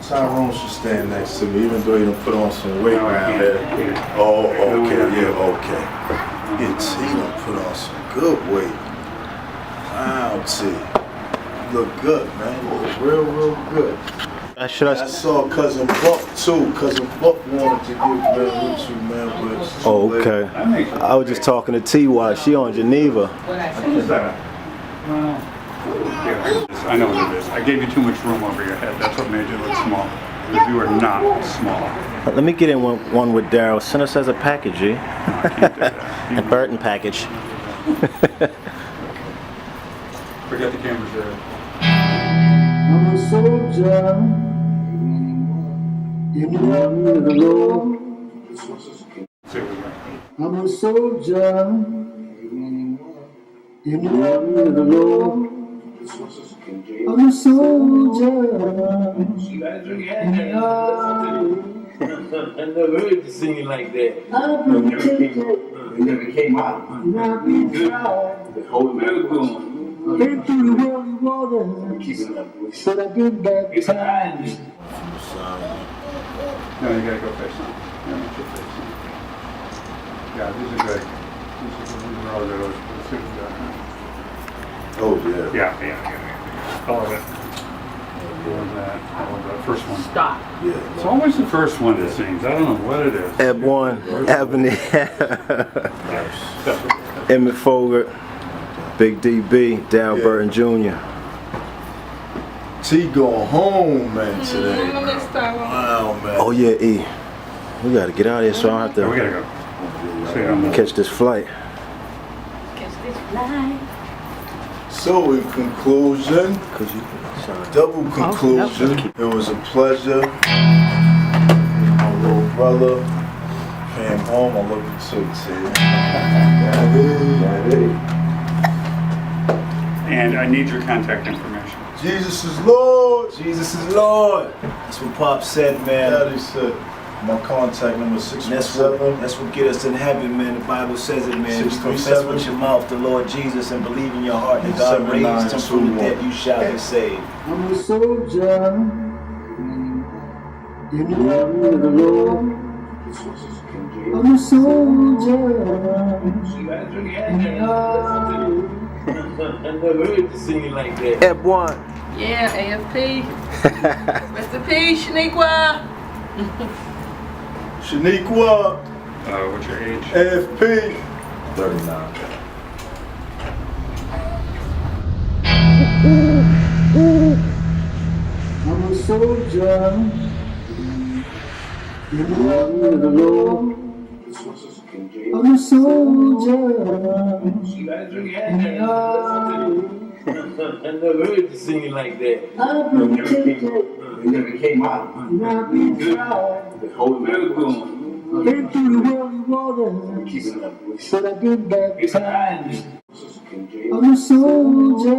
Tyrone should stand next to me, even though he done put on some weight around there. Oh, okay, yeah, okay. Yeah, T done put on some good weight. Wow, T. You look good, man. You look real good. I saw Cousin Buck too. Cousin Buck wanted to get man with you, man, but it's too late. Okay. I was just talking to T.Y. She on Geneva. What is that? Well, I know what it is. I gave you too much room over your head. That's what made you look small. because you are not small. Let me get in one with Daryl. Send us as a package, G. A Burton package. Forget the cameras there. I'm a soldier in the army of the Lord. I'm a soldier in the army of the Lord. I'm a soldier in the army. I never heard you singing like that. I've been protected. It never came out. I've been tried. The whole miracle. Been through the worldly water. But I get back time. No, you gotta go face on. Yeah, that's your face on. Yeah, these are good. These are all good. Let's see what we got. Oh, yeah. Yeah. I love it. I love that first one. Stop. Yeah. It's always the first one, it seems. I don't know what it is. Eb 1, Ebony, Emmett Fogart, Big DB, Daryl Burton Jr. T going home, man, today. Wow, man. Oh yeah, E. We gotta get out of here so I don't have to We gotta go. catch this flight. So in conclusion, double conclusion, it was a pleasure. My little brother came home. I love you too, T. And I need your contact information. Jesus is Lord. Jesus is Lord. That's what Pop said, man. Daddy said. My contact number is 617. That's what get us in heaven, man. The Bible says it, man. If you confess 637. with your mouth the Lord Jesus and believe in your heart that God raised him from the dead, you shall be saved. I'm a soldier in the army of the Lord. I'm a soldier in the army. I never heard you singing like that. Eb 1. Yeah, AFP. Rest in peace, Shaniqua. Shaniqua. What's your age? AFP. 39. I'm a soldier in the army of the Lord. I'm a soldier in the army. I never heard you singing like that. I've been protected. It never came out. I've been tried. The whole miracle. Been through the worldly water. But I get back time. I'm a soldier